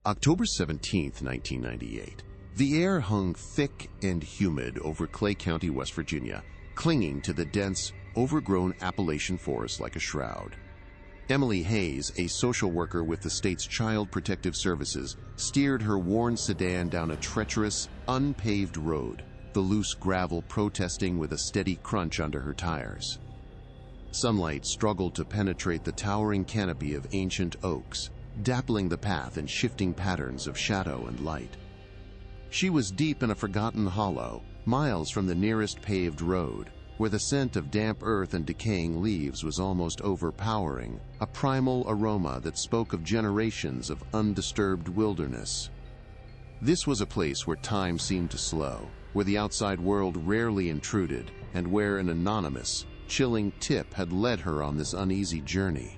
October 17, 1998. The air hung thick and humid over Clay County, West Virginia, clinging to the dense, overgrown Appalachian forest like a shroud. Emily Hayes, a social worker with the state's Child Protective Services, steered her worn sedan down a treacherous, unpaved road, the loose gravel protesting with a steady crunch under her tires. Sunlight struggled to penetrate the towering canopy of ancient oaks, dappling the path in shifting patterns of shadow and light. She was deep in a forgotten hollow, miles from the nearest paved road, where the scent of damp earth and decaying leaves was almost overpowering, a primal aroma that spoke of generations of undisturbed wilderness. This was a place where time seemed to slow, where the outside world rarely intruded, and where an anonymous, chilling tip had led her on this uneasy journey.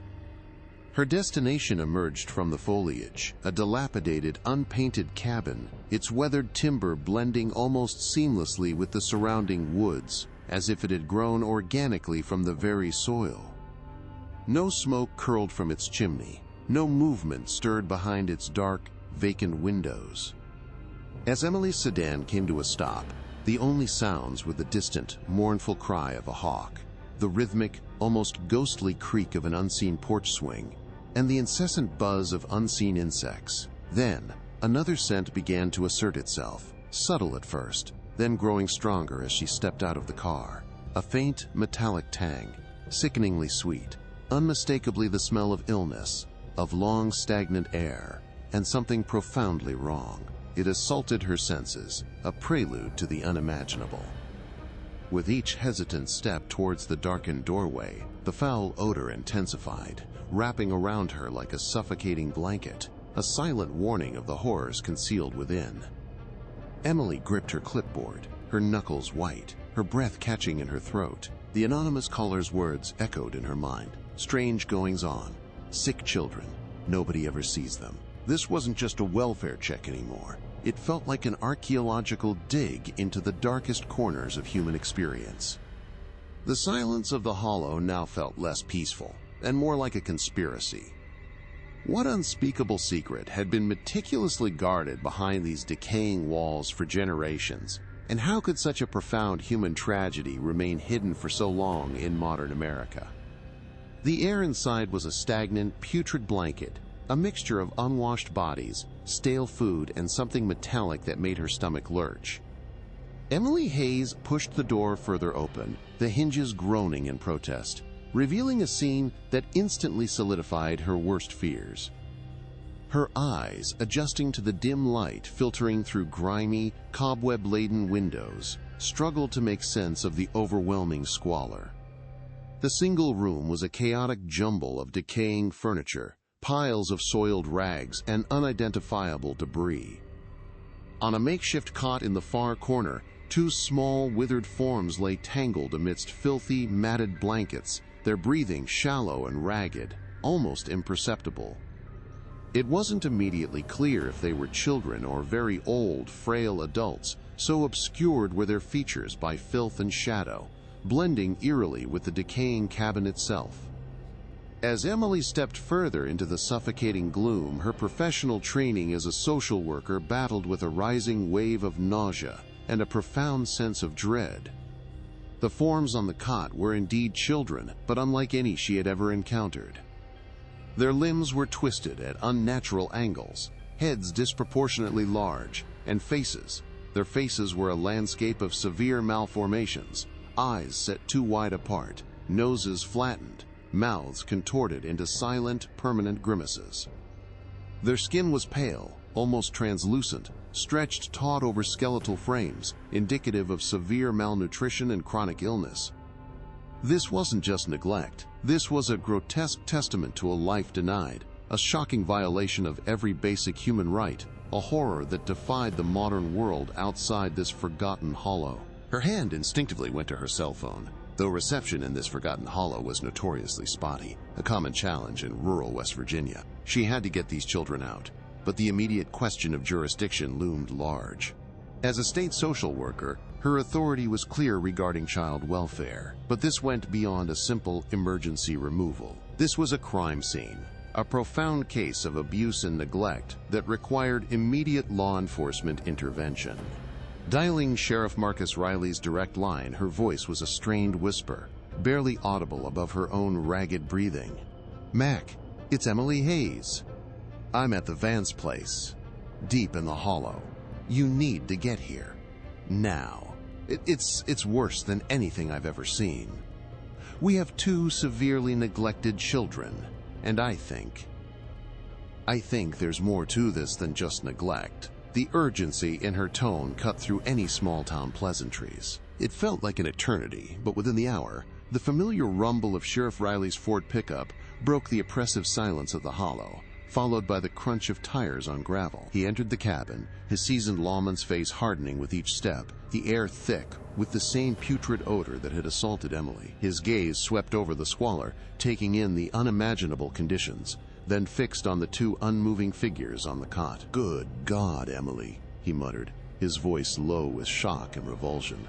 Her destination emerged from the foliage, a dilapidated, unpainted cabin, its weathered timber blending almost seamlessly with the surrounding woods, as if it had grown organically from the very soil. No smoke curled from its chimney, no movement stirred behind its dark, vacant windows. As Emily's sedan came to a stop, the only sounds were the distant, mournful cry of a hawk, the rhythmic, almost ghostly creak of an unseen porch swing, and the incessant buzz of unseen insects. Then, another scent began to assert itself, subtle at first, then growing stronger as she stepped out of the car. A faint, metallic tang, sickeningly sweet, unmistakably the smell of illness, of long, stagnant air, and something profoundly wrong. It assaulted her senses, a prelude to the unimaginable. With each hesitant step towards the darkened doorway, the foul odor intensified, wrapping around her like a suffocating blanket, a silent warning of the horrors concealed within. Emily gripped her clipboard, her knuckles white, her breath catching in her throat. The anonymous caller's words echoed in her mind. Strange goings-on, sick children, nobody ever sees them. This wasn't just a welfare check anymore. It felt like an archaeological dig into the darkest corners of human experience. The silence of the hollow now felt less peaceful, and more like a conspiracy. What unspeakable secret had been meticulously guarded behind these decaying walls for generations, and how could such a profound human tragedy remain hidden for so long in modern America? The air inside was a stagnant, putrid blanket, a mixture of unwashed bodies, stale food, and something metallic that made her stomach lurch. Emily Hayes pushed the door further open, the hinges groaning in protest, revealing a scene that instantly solidified her worst fears. Her eyes, adjusting to the dim light filtering through grimy, cobweb-laden windows, struggled to make sense of the overwhelming squalor. The single room was a chaotic jumble of decaying furniture, piles of soiled rags, and unidentifiable debris. On a makeshift cot in the far corner, two small, withered forms lay tangled amidst filthy, matted blankets, their breathing shallow and ragged, almost imperceptible. It wasn't immediately clear if they were children or very old, frail adults, so obscured were their features by filth and shadow, blending eerily with the decaying cabin itself. As Emily stepped further into the suffocating gloom, her professional training as a social worker battled with a rising wave of nausea and a profound sense of dread. The forms on the cot were indeed children, but unlike any she had ever encountered. Their limbs were twisted at unnatural angles, heads disproportionately large, and faces. Their faces were a landscape of severe malformations, eyes set too wide apart, noses flattened, mouths contorted into silent, permanent grimaces. Their skin was pale, almost translucent, stretched taut over skeletal frames, indicative of severe malnutrition and chronic illness. This wasn't just neglect. This was a grotesque testament to a life denied, a shocking violation of every basic human right, a horror that defied the modern world outside this forgotten hollow. Her hand instinctively went to her cell phone, though reception in this forgotten hollow was notoriously spotty, a common challenge in rural West Virginia. She had to get these children out, but the immediate question of jurisdiction loomed large. As a state social worker, her authority was clear regarding child welfare, but this went beyond a simple emergency removal. This was a crime scene, a profound case of abuse and neglect that required immediate law enforcement intervention. Dialing Sheriff Marcus Riley's direct line, her voice was a strained whisper, barely audible above her own ragged breathing. "Mac, it's Emily Hayes. I'm at the Vance place, deep in the hollow. You need to get here. Now. It's worse than anything I've ever seen. We have 2 severely neglected children, and I think there's more to this than just neglect." The urgency in her tone cut through any small-town pleasantries. It felt like an eternity, but within the hour, the familiar rumble of Sheriff Riley's Ford pickup broke the oppressive silence of the hollow, followed by the crunch of tires on gravel. He entered the cabin, his seasoned lawman's face hardening with each step, the air thick with the same putrid odor that had assaulted Emily. His gaze swept over the squalor, taking in the unimaginable conditions, then fixed on the 2 unmoving figures on the cot. "Good God, Emily," he muttered, his voice low with shock and revulsion.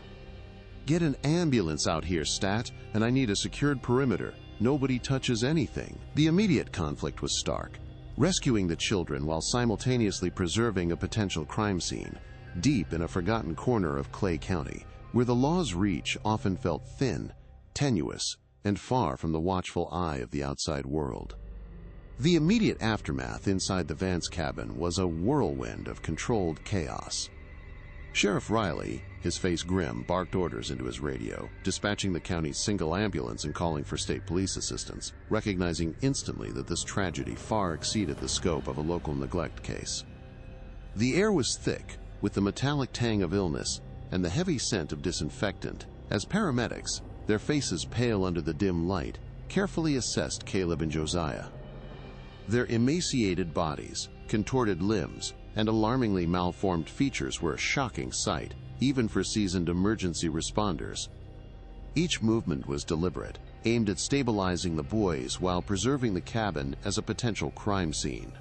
"Get an ambulance out here, Stat, and I need a secured perimeter. Nobody touches anything." The immediate conflict was stark. Rescuing the children while simultaneously preserving a potential crime scene, deep in a forgotten corner of Clay County, where the law's reach often felt thin, tenuous, and far from the watchful eye of the outside world. The immediate aftermath inside the Vance cabin was a whirlwind of controlled chaos. Sheriff Riley, his face grim, barked orders into his radio, dispatching the county's single ambulance and calling for state police assistance, recognizing instantly that this tragedy far exceeded the scope of a local neglect case. The air was thick, with the metallic tang of illness and the heavy scent of disinfectant, as paramedics, their faces pale under the dim light, carefully assessed Caleb and Josiah. Their emaciated bodies, contorted limbs, and alarmingly malformed features were a shocking sight, even for seasoned emergency responders. Each movement was deliberate, aimed at stabilizing the boys while preserving the cabin as a potential crime scene.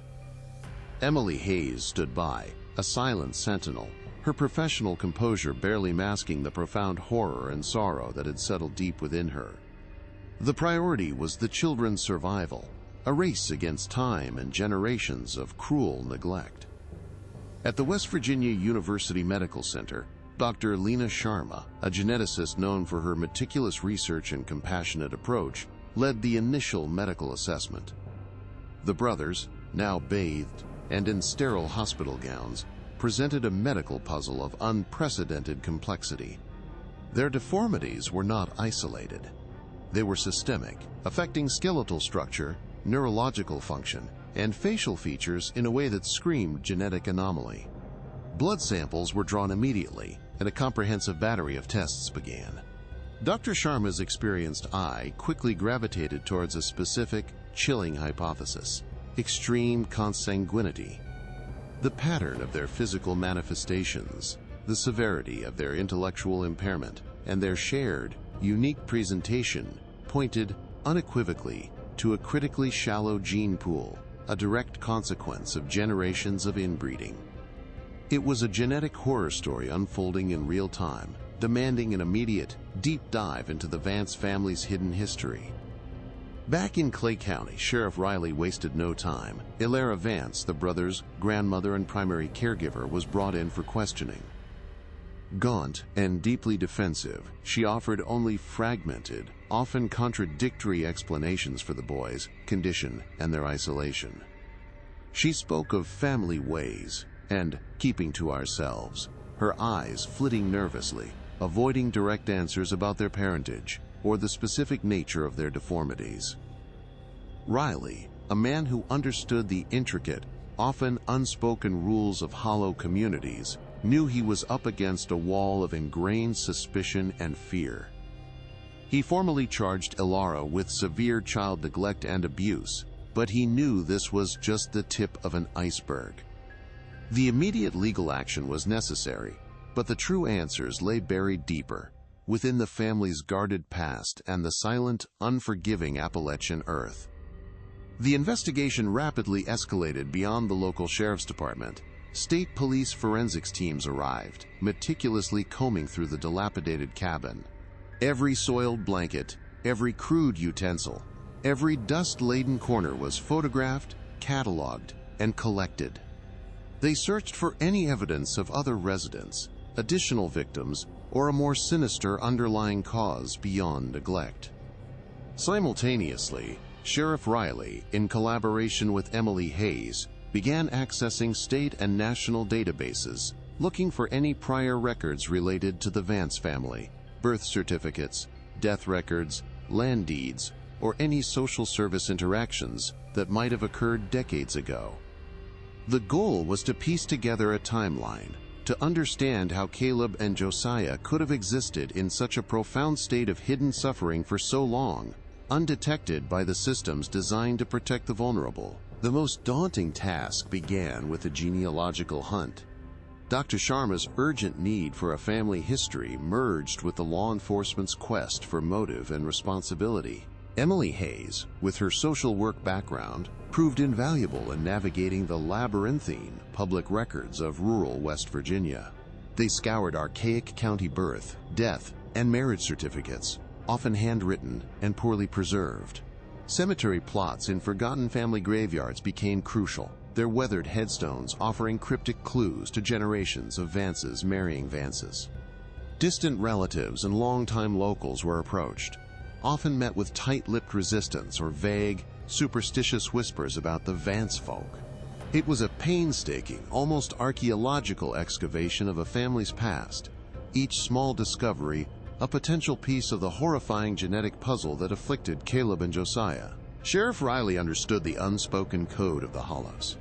Emily Hayes stood by, a silent sentinel, her professional composure barely masking the profound horror and sorrow that had settled deep within her. The priority was the children's survival, a race against time and generations of cruel neglect. At the West Virginia University Medical Center, Dr. Lena Sharma, a geneticist known for her meticulous research and compassionate approach, led the initial medical assessment. The brothers, now bathed and in sterile hospital gowns, presented a medical puzzle of unprecedented complexity. Their deformities were not isolated. They were systemic, affecting skeletal structure, neurological function, and facial features in a way that screamed genetic anomaly. Blood samples were drawn immediately, and a comprehensive battery of tests began. Dr. Sharma's experienced eye quickly gravitated towards a specific, chilling hypothesis: extreme consanguinity. The pattern of their physical manifestations, the severity of their intellectual impairment, and their shared, unique presentation pointed unequivocally to a critically shallow gene pool, a direct consequence of generations of inbreeding. It was a genetic horror story unfolding in real time, demanding an immediate, deep dive into the Vance family's hidden history. Back in Clay County, Sheriff Riley wasted no time. Elara Vance, the brothers' grandmother and primary caregiver, was brought in for questioning. Gaunt and deeply defensive, she offered only fragmented, often contradictory explanations for the boys' condition and their isolation. She spoke of family ways and keeping to ourselves, her eyes flitting nervously, avoiding direct answers about their parentage or the specific nature of their deformities. Riley, a man who understood the intricate, often unspoken rules of hollow communities, knew he was up against a wall of ingrained suspicion and fear. He formally charged Elara with severe child neglect and abuse, but he knew this was just the tip of an iceberg. The immediate legal action was necessary, but the true answers lay buried deeper, within the family's guarded past and the silent, unforgiving Appalachian earth. The investigation rapidly escalated beyond the local sheriff's department. State police forensics teams arrived, meticulously combing through the dilapidated cabin. Every soiled blanket, every crude utensil, Every dust-laden corner was photographed, cataloged, and collected. They searched for any evidence of other residents, additional victims, or a more sinister underlying cause beyond neglect. Simultaneously, Sheriff Riley, in collaboration with Emily Hayes, began accessing state and national databases, looking for any prior records related to the Vance family, birth certificates, death records, land deeds, or any social service interactions that might have occurred decades ago. The goal was to piece together a timeline, to understand how Caleb and Josiah could have existed in such a profound state of hidden suffering for so long, undetected by the systems designed to protect the vulnerable. The most daunting task began with a genealogical hunt. Dr. Sharma's urgent need for a family history merged with the law enforcement's quest for motive and responsibility. Emily Hayes, with her social work background, proved invaluable in navigating the labyrinthine public records of rural West Virginia. They scoured archaic county birth, death, and marriage certificates, often handwritten and poorly preserved. Cemetery plots in forgotten family graveyards became crucial, their weathered headstones offering cryptic clues to generations of Vances marrying Vances. Distant relatives and longtime locals were approached, often met with tight-lipped resistance or vague, superstitious whispers about the Vance folk. It was a painstaking, almost archaeological excavation of a family's past, each small discovery a potential piece of the horrifying genetic puzzle that afflicted Caleb and Josiah. Sheriff Riley understood the unspoken code of the Hollows.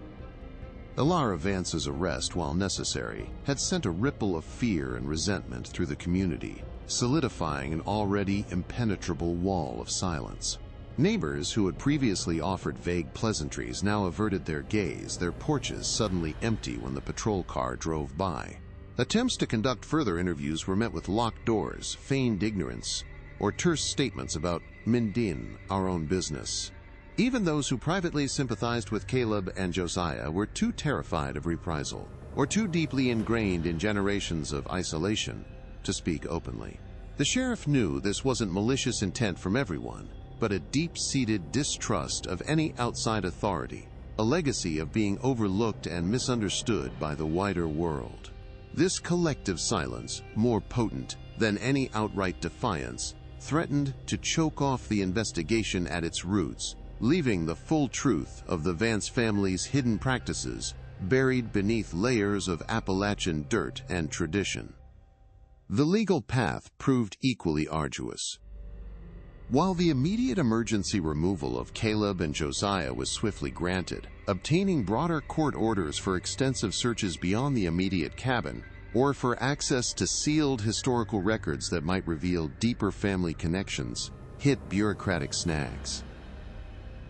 Elara Vance's arrest, while necessary, had sent a ripple of fear and resentment through the community, solidifying an already impenetrable wall of silence. Neighbors who had previously offered vague pleasantries now averted their gaze, their porches suddenly empty when the patrol car drove by. Attempts to conduct further interviews were met with locked doors, feigned ignorance, or terse statements about "Mindin, our own business." Even those who privately sympathized with Caleb and Josiah were too terrified of reprisal, or too deeply ingrained in generations of isolation, to speak openly. The sheriff knew this wasn't malicious intent from everyone, but a deep-seated distrust of any outside authority, a legacy of being overlooked and misunderstood by the wider world. This collective silence, more potent than any outright defiance, threatened to choke off the investigation at its roots, leaving the full truth of the Vance family's hidden practices buried beneath layers of Appalachian dirt and tradition. The legal path proved equally arduous. While the immediate emergency removal of Caleb and Josiah was swiftly granted, obtaining broader court orders for extensive searches beyond the immediate cabin, or for access to sealed historical records that might reveal deeper family connections, hit bureaucratic snags.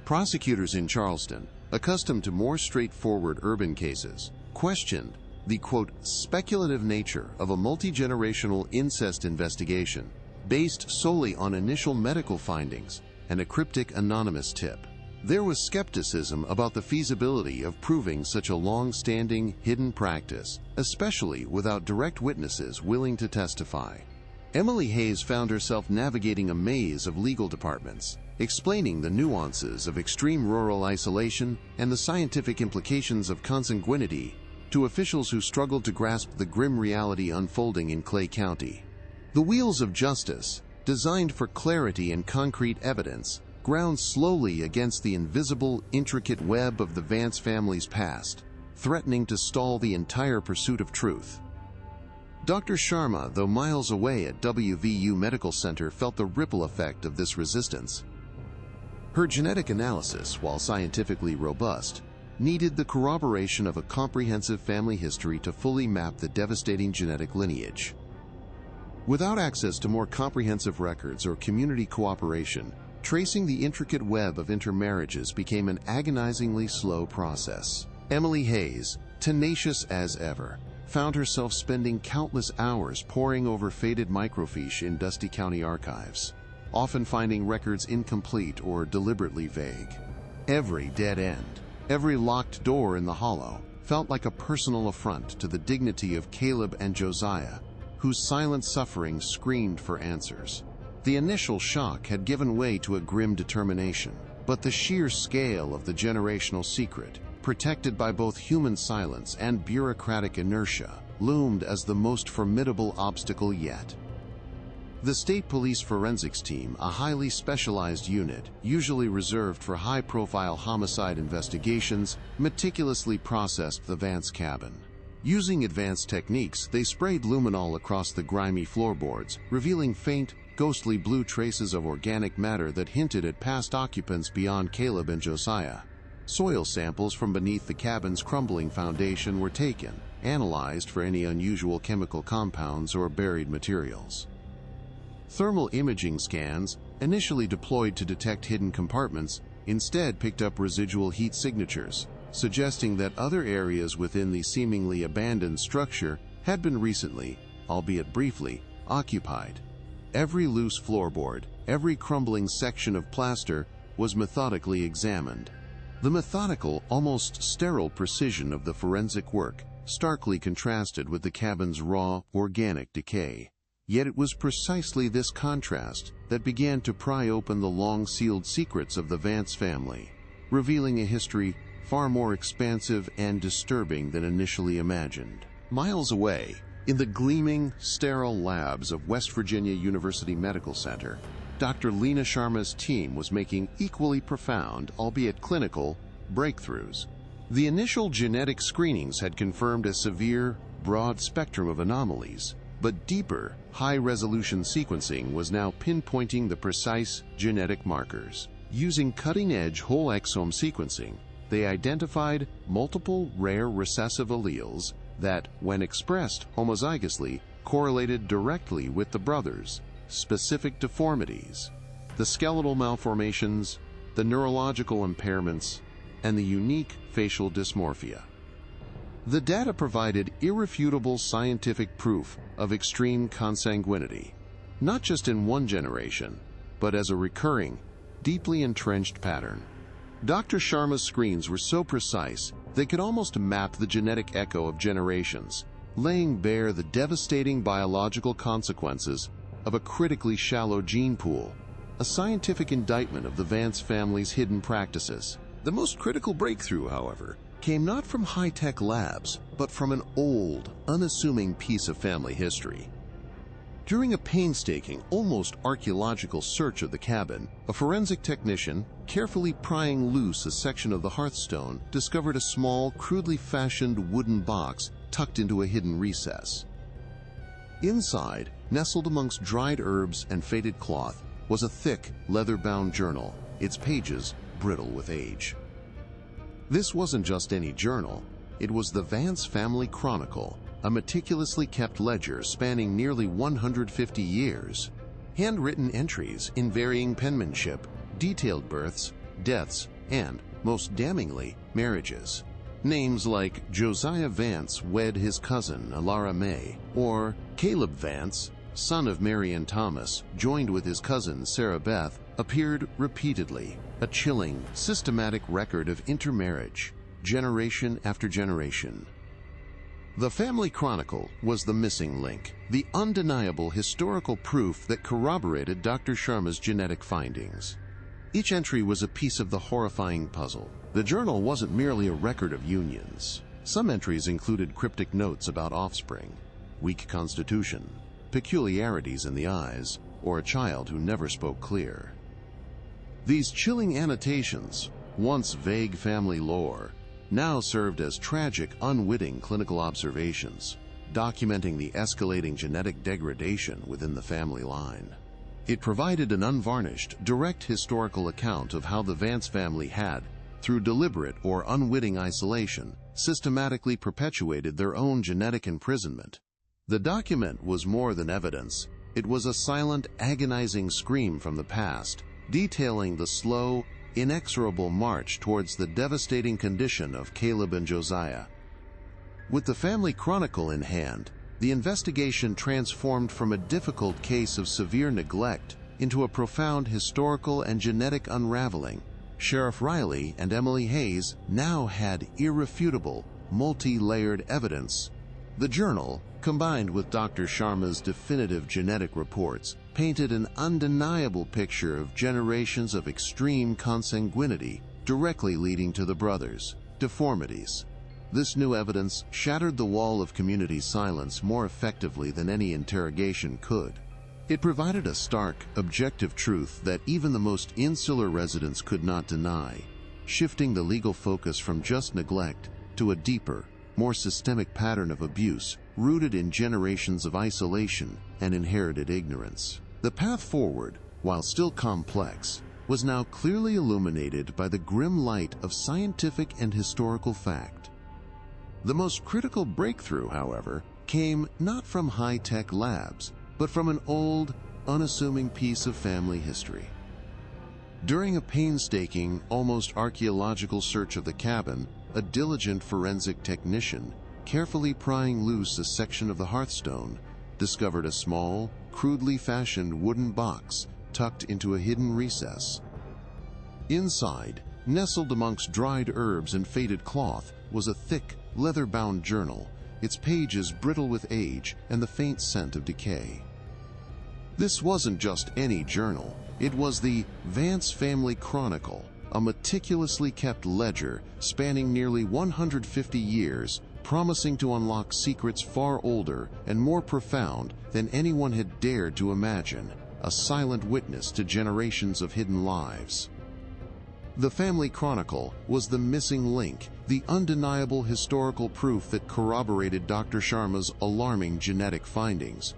Prosecutors in Charleston, accustomed to more straightforward urban cases, questioned the, quote, speculative nature of a multi-generational incest investigation based solely on initial medical findings and a cryptic anonymous tip. There was skepticism about the feasibility of proving such a long-standing, hidden practice, especially without direct witnesses willing to testify. Emily Hayes found herself navigating a maze of legal departments, explaining the nuances of extreme rural isolation and the scientific implications of consanguinity to officials who struggled to grasp the grim reality unfolding in Clay County. The wheels of justice, designed for clarity and concrete evidence, ground slowly against the invisible, intricate web of the Vance family's past, threatening to stall the entire pursuit of truth. Dr. Sharma, though miles away at WVU Medical Center, felt the ripple effect of this resistance. Her genetic analysis, while scientifically robust, needed the corroboration of a comprehensive family history to fully map the devastating genetic lineage. Without access to more comprehensive records or community cooperation, tracing the intricate web of intermarriages became an agonizingly slow process. Emily Hayes, tenacious as ever, found herself spending countless hours poring over faded microfiche in dusty county archives, often finding records incomplete or deliberately vague. Every dead end, every locked door in the hollow, felt like a personal affront to the dignity of Caleb and Josiah, whose silent suffering screamed for answers. The initial shock had given way to a grim determination, but the sheer scale of the generational secret, protected by both human silence and bureaucratic inertia, loomed as the most formidable obstacle yet. The State Police Forensics Team, a highly specialized unit, usually reserved for high-profile homicide investigations, meticulously processed the Vance cabin. Using advanced techniques, they sprayed luminol across the grimy floorboards, revealing faint, ghostly blue traces of organic matter that hinted at past occupants beyond Caleb and Josiah. Soil samples from beneath the cabin's crumbling foundation were taken, analyzed for any unusual chemical compounds or buried materials. Thermal imaging scans, initially deployed to detect hidden compartments, instead picked up residual heat signatures, suggesting that other areas within the seemingly abandoned structure had been recently, albeit briefly, occupied. Every loose floorboard, every crumbling section of plaster was methodically examined. The methodical, almost sterile precision of the forensic work starkly contrasted with the cabin's raw, organic decay. Yet it was precisely this contrast that began to pry open the long-sealed secrets of the Vance family, revealing a history far more expansive and disturbing than initially imagined. Miles away, in the gleaming, sterile labs of West Virginia University Medical Center, Dr. Lena Sharma's team was making equally profound, albeit clinical, breakthroughs. The initial genetic screenings had confirmed a severe, broad spectrum of anomalies, but deeper, high-resolution sequencing was now pinpointing the precise genetic markers. Using cutting-edge whole exome sequencing, they identified multiple rare recessive alleles that, when expressed homozygously, correlated directly with the brothers' specific deformities, the skeletal malformations, the neurological impairments, and the unique facial dysmorphia. The data provided irrefutable scientific proof of extreme consanguinity, not just in one generation, but as a recurring, deeply entrenched pattern. Dr. Sharma's screens were so precise they could almost map the genetic echo of generations, laying bare the devastating biological consequences of a critically shallow gene pool, a scientific indictment of the Vance family's hidden practices. The most critical breakthrough, however, came not from high-tech labs, but from an old, unassuming piece of family history. During a painstaking, almost archaeological search of the cabin, a forensic technician, carefully prying loose a section of the hearthstone, discovered a small, crudely fashioned wooden box tucked into a hidden recess. Inside, nestled amongst dried herbs and faded cloth, was a thick, leather-bound journal, its pages brittle with age. This wasn't just any journal. It was the Vance Family Chronicle, a meticulously kept ledger spanning nearly 150 years. Handwritten entries in varying penmanship detailed births, deaths, and, most damningly, marriages. Names like Josiah Vance wed his cousin Alara May, or Caleb Vance, son of Mary and Thomas, joined with his cousin Sarah Beth, appeared repeatedly, a chilling, systematic record of intermarriage, generation after generation. The Family Chronicle was the missing link, the undeniable historical proof that corroborated Dr. Sharma's genetic findings. Each entry was a piece of the horrifying puzzle. The journal wasn't merely a record of unions. Some entries included cryptic notes about offspring, weak constitution, peculiarities in the eyes, or a child who never spoke clear. These chilling annotations, once vague family lore, now served as tragic, unwitting clinical observations, documenting the escalating genetic degradation within the family line. It provided an unvarnished, direct historical account of how the Vance family had, through deliberate or unwitting isolation, systematically perpetuated their own genetic imprisonment. The document was more than evidence. It was a silent, agonizing scream from the past, detailing the slow, inexorable march towards the devastating condition of Caleb and Josiah. With the Family Chronicle in hand, the investigation transformed from a difficult case of severe neglect into a profound historical and genetic unraveling. Sheriff Riley and Emily Hayes now had irrefutable, multi-layered evidence The journal, combined with Dr. Sharma's definitive genetic reports, painted an undeniable picture of generations of extreme consanguinity directly leading to the brothers' deformities. This new evidence shattered the wall of community silence more effectively than any interrogation could. It provided a stark, objective truth that even the most insular residents could not deny, shifting the legal focus from just neglect to a deeper, more systemic pattern of abuse rooted in generations of isolation and inherited ignorance. The path forward, while still complex, was now clearly illuminated by the grim light of scientific and historical fact. The most critical breakthrough, however, came not from high-tech labs, but from an old, unassuming piece of family history. During a painstaking, almost archaeological search of the cabin, a diligent forensic technician, carefully prying loose a section of the hearthstone, discovered a small, crudely fashioned wooden box tucked into a hidden recess. Inside, nestled amongst dried herbs and faded cloth, was a thick, leather-bound journal, its pages brittle with age and the faint scent of decay. This wasn't just any journal. It was the Vance Family Chronicle, a meticulously kept ledger spanning nearly 150 years, promising to unlock secrets far older and more profound than anyone had dared to imagine, a silent witness to generations of hidden lives. The Family Chronicle was the missing link, the undeniable historical proof that corroborated Dr. Sharma's alarming genetic findings.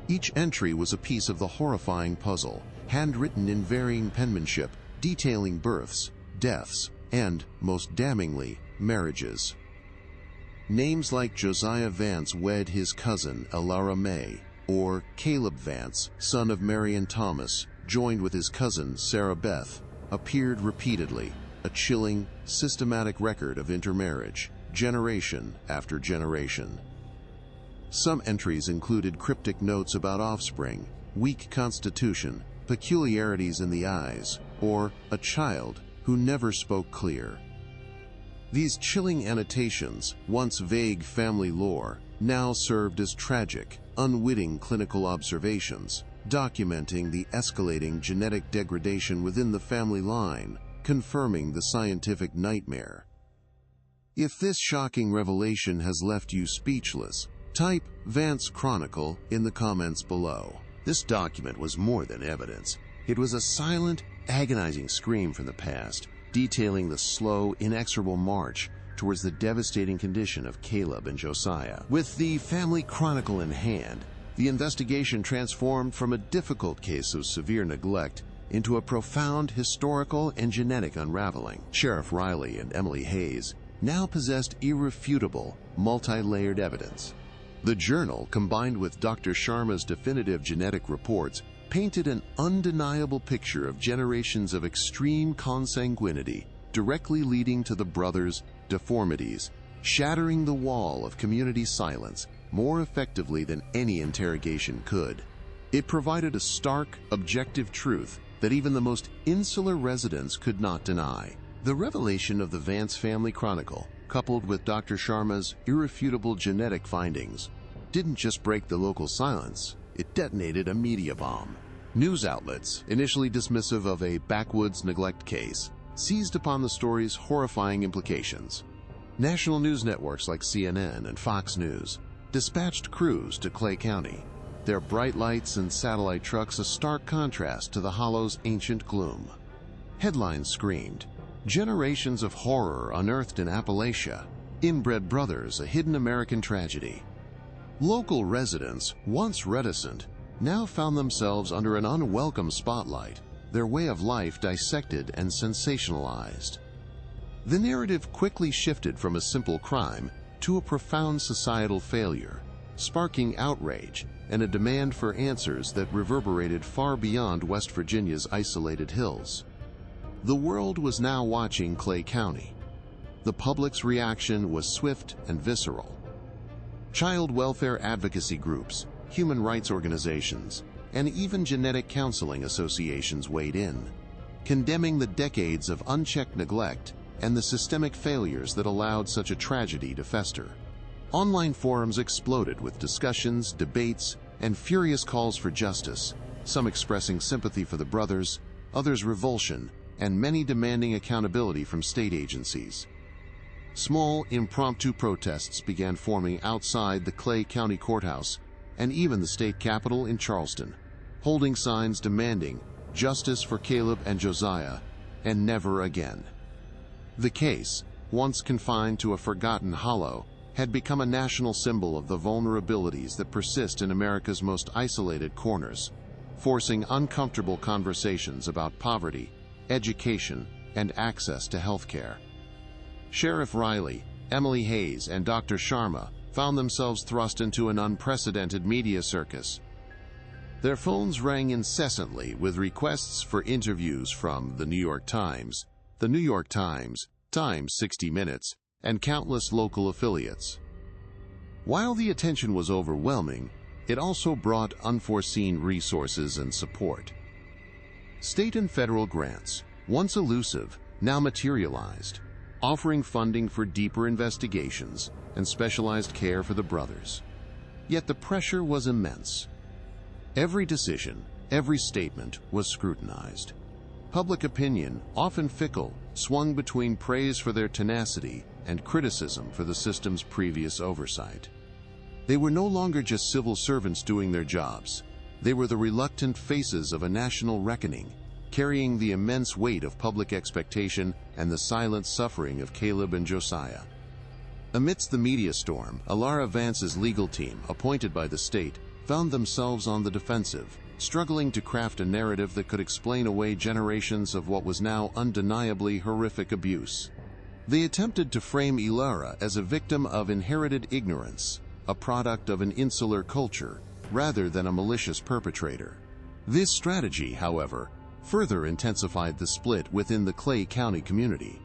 Each entry was a piece of the horrifying puzzle, handwritten in varying penmanship, detailing births, deaths, and, most damningly, marriages. Names like Josiah Vance wed his cousin Elara May, or Caleb Vance, son of Mary and Thomas, joined with his cousin Sarah Beth, appeared repeatedly, a chilling, systematic record of intermarriage, generation after generation. Some entries included cryptic notes about offspring, weak constitution, peculiarities in the eyes, or a child who never spoke clear. These chilling annotations, once vague family lore, now served as tragic, unwitting clinical observations, documenting the escalating genetic degradation within the family line, confirming the scientific nightmare. If this shocking revelation has left you speechless, type Vance Chronicle in the comments below. This document was more than evidence. It was a silent, agonizing scream from the past, detailing the slow, inexorable march towards the devastating condition of Caleb and Josiah. With the Family Chronicle in hand, the investigation transformed from a difficult case of severe neglect into a profound historical and genetic unraveling. Sheriff Riley and Emily Hayes now possessed irrefutable, multi-layered evidence. The journal, combined with Dr. Sharma's definitive genetic reports, painted an undeniable picture of generations of extreme consanguinity directly leading to the brothers' deformities, shattering the wall of community silence more effectively than any interrogation could. It provided a stark, objective truth that even the most insular residents could not deny. The revelation of the Vance Family Chronicle, coupled with Dr. Sharma's irrefutable genetic findings, didn't just break the local silence, it detonated a media bomb. News outlets, initially dismissive of a backwoods neglect case, seized upon the story's horrifying implications. National news networks like CNN and Fox News dispatched crews to Clay County, their bright lights and satellite trucks a stark contrast to the hollow's ancient gloom. Headlines screamed, "Generations of horror unearthed in Appalachia. Inbred brothers, a hidden American tragedy." Local residents, once reticent, now found themselves under an unwelcome spotlight, their way of life dissected and sensationalized. The narrative quickly shifted from a simple crime to a profound societal failure, sparking outrage and a demand for answers that reverberated far beyond West Virginia's isolated hills. The world was now watching Clay County. The public's reaction was swift and visceral. Child welfare advocacy groups, human rights organizations, and even genetic counseling associations weighed in, condemning the decades of unchecked neglect and the systemic failures that allowed such a tragedy to fester. Online forums exploded with discussions, debates, and furious calls for justice, some expressing sympathy for the brothers, others revulsion, and many demanding accountability from state agencies. Small, impromptu protests began forming outside the Clay County Courthouse and even the state capitol in Charleston, holding signs demanding justice for Caleb and Josiah, and never again. The case, once confined to a forgotten hollow, had become a national symbol of the vulnerabilities that persist in America's most isolated corners, forcing uncomfortable conversations about poverty, education, and access to health care. Sheriff Riley, Emily Hayes, and Dr. Sharma found themselves thrust into an unprecedented media circus. Their phones rang incessantly with requests for interviews from The New York Times, The New York Times, Times 60 Minutes, and countless local affiliates. While the attention was overwhelming, it also brought unforeseen resources and support. State and federal grants, once elusive, now materialized, offering funding for deeper investigations and specialized care for the brothers. Yet the pressure was immense. Every decision, every statement was scrutinized. Public opinion, often fickle, swung between praise for their tenacity and criticism for the system's previous oversight. They were no longer just civil servants doing their jobs. They were the reluctant faces of a national reckoning, carrying the immense weight of public expectation and the silent suffering of Caleb and Josiah. Amidst the media storm, Alara Vance's legal team, appointed by the state, found themselves on the defensive, struggling to craft a narrative that could explain away generations of what was now undeniably horrific abuse. They attempted to frame Alara as a victim of inherited ignorance, a product of an insular culture, rather than a malicious perpetrator. This strategy, however, further intensified the split within the Clay County community.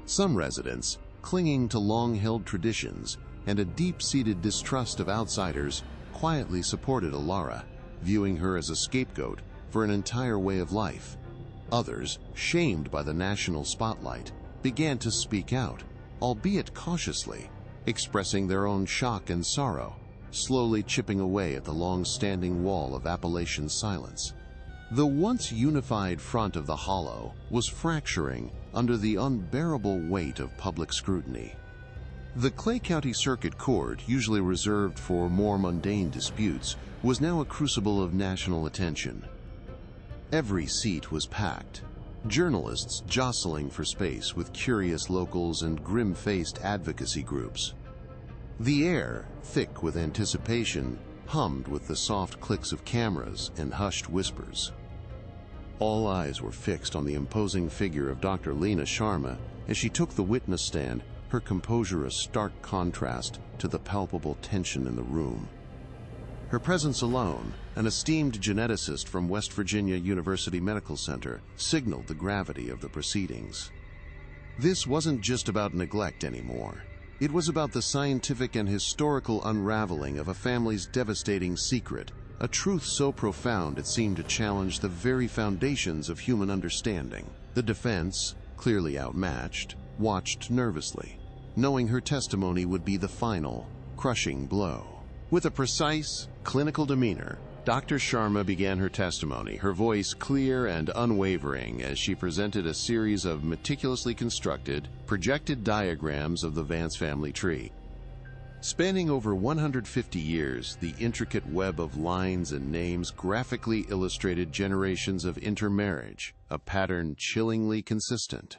Some residents, clinging to long-held traditions and a deep-seated distrust of outsiders, quietly supported Alara, viewing her as a scapegoat for an entire way of life. Others, shamed by the national spotlight, began to speak out, albeit cautiously, expressing their own shock and sorrow, slowly chipping away at the long-standing wall of Appalachian silence. The once unified front of the hollow was fracturing under the unbearable weight of public scrutiny. The Clay County Circuit Court, usually reserved for more mundane disputes, was now a crucible of national attention. Every seat was packed, journalists jostling for space with curious locals and grim-faced advocacy groups. The air, thick with anticipation, hummed with the soft clicks of cameras and hushed whispers. All eyes were fixed on the imposing figure of Dr. Lena Sharma as she took the witness stand, her composure a stark contrast to the palpable tension in the room. Her presence alone, an esteemed geneticist from West Virginia University Medical Center, signaled the gravity of the proceedings. This wasn't just about neglect anymore. It was about the scientific and historical unraveling of a family's devastating secret, a truth so profound it seemed to challenge the very foundations of human understanding. The defense, clearly outmatched, watched nervously, knowing her testimony would be the final, crushing blow. With a precise, clinical demeanor, Dr. Sharma began her testimony, her voice clear and unwavering as she presented a series of meticulously constructed, projected diagrams of the Vance family tree. Spanning over 150 years, the intricate web of lines and names graphically illustrated generations of intermarriage, a pattern chillingly consistent.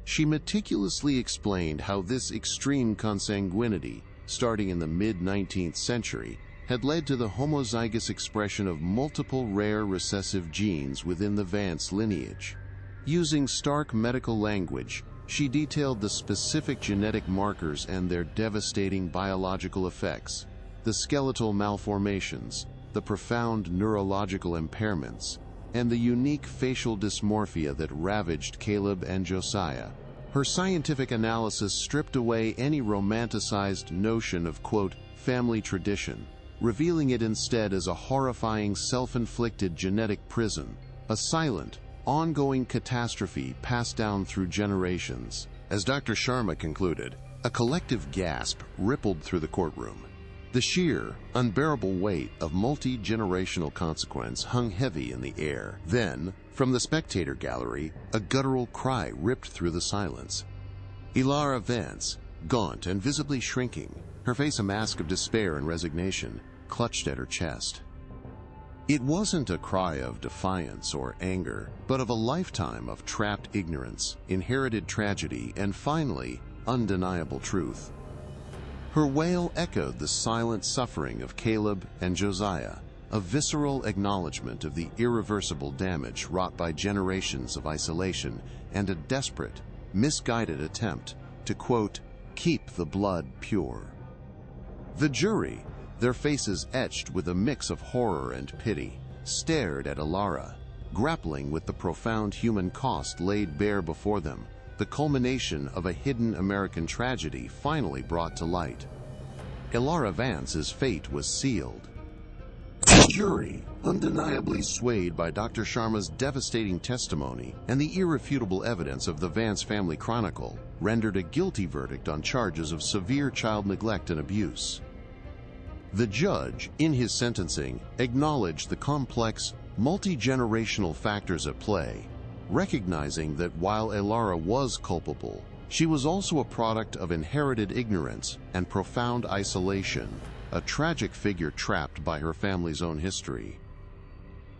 She meticulously explained how this extreme consanguinity, starting in the mid-19th century, had led to the homozygous expression of multiple rare recessive genes within the Vance lineage. Using stark medical language, she detailed the specific genetic markers and their devastating biological effects, the skeletal malformations, the profound neurological impairments, and the unique facial dysmorphia that ravaged Caleb and Josiah. Her scientific analysis stripped away any romanticized notion of, quote, family tradition, revealing it instead as a horrifying self-inflicted genetic prison, a silent, ongoing catastrophe passed down through generations. As Dr. Sharma concluded, A collective gasp rippled through the courtroom. The sheer, unbearable weight of multi-generational consequence hung heavy in the air. Then, from the spectator gallery, a guttural cry ripped through the silence. Elara Vance, gaunt and visibly shrinking, her face a mask of despair and resignation, clutched at her chest. It wasn't a cry of defiance or anger, but of a lifetime of trapped ignorance, inherited tragedy, and finally, undeniable truth. Her wail echoed the silent suffering of Caleb and Josiah, a visceral acknowledgement of the irreversible damage wrought by generations of isolation and a desperate, misguided attempt to, quote, keep the blood pure. The jury, their faces etched with a mix of horror and pity, stared at Elara, grappling with the profound human cost laid bare before them, the culmination of a hidden American tragedy finally brought to light. Elara Vance's fate was sealed. The jury, undeniably swayed by Dr. Sharma's devastating testimony and the irrefutable evidence of the Vance family chronicle, rendered a guilty verdict on charges of severe child neglect and abuse. The judge, in his sentencing, acknowledged the complex, multi-generational factors at play, recognizing that while Elara was culpable, she was also a product of inherited ignorance and profound isolation, a tragic figure trapped by her family's own history.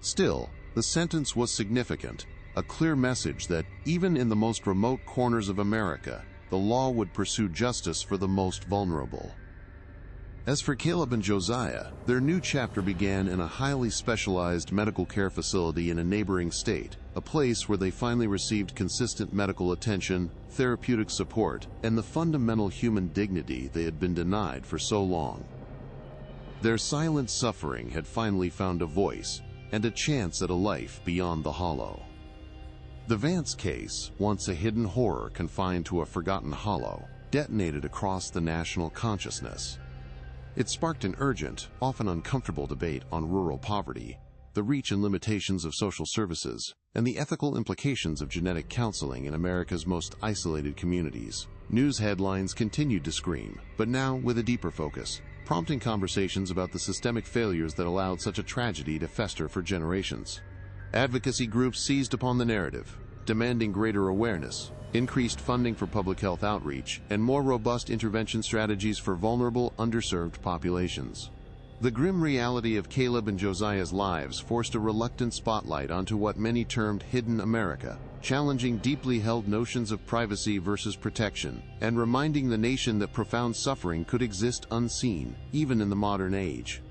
Still, the sentence was significant, a clear message that, even in the most remote corners of America, the law would pursue justice for the most vulnerable. As for Caleb and Josiah, their new chapter began in a highly specialized medical care facility in a neighboring state, a place where they finally received consistent medical attention, therapeutic support, and the fundamental human dignity they had been denied for so long. Their silent suffering had finally found a voice and a chance at a life beyond the hollow. The Vance case, once a hidden horror confined to a forgotten hollow, detonated across the national consciousness. It sparked an urgent, often uncomfortable debate on rural poverty, the reach and limitations of social services, and the ethical implications of genetic counseling in America's most isolated communities. News headlines continued to scream, but now with a deeper focus, prompting conversations about the systemic failures that allowed such a tragedy to fester for generations. Advocacy groups seized upon the narrative, demanding greater awareness, increased funding for public health outreach, and more robust intervention strategies for vulnerable, underserved populations. The grim reality of Caleb and Josiah's lives forced a reluctant spotlight onto what many termed hidden America, challenging deeply held notions of privacy versus protection, and reminding the nation that profound suffering could exist unseen, even in the modern age.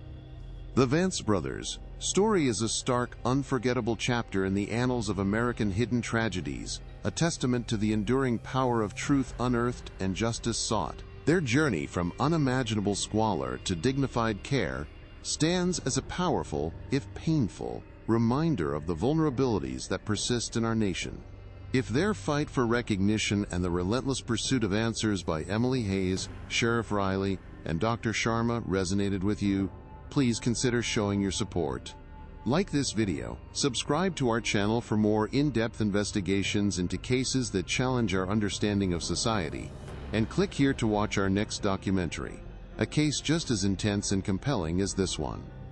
The Vance brothers' story is a stark, unforgettable chapter in the annals of American hidden tragedies, a testament to the enduring power of truth unearthed and justice sought. Their journey from unimaginable squalor to dignified care stands as a powerful, if painful, reminder of the vulnerabilities that persist in our nation. If their fight for recognition and the relentless pursuit of answers by Emily Hayes, Sheriff Riley, and Dr. Sharma resonated with you, please consider showing your support. Like this video, subscribe to our channel for more in-depth investigations into cases that challenge our understanding of society, and click here to watch our next documentary, a case just as intense and compelling as this one.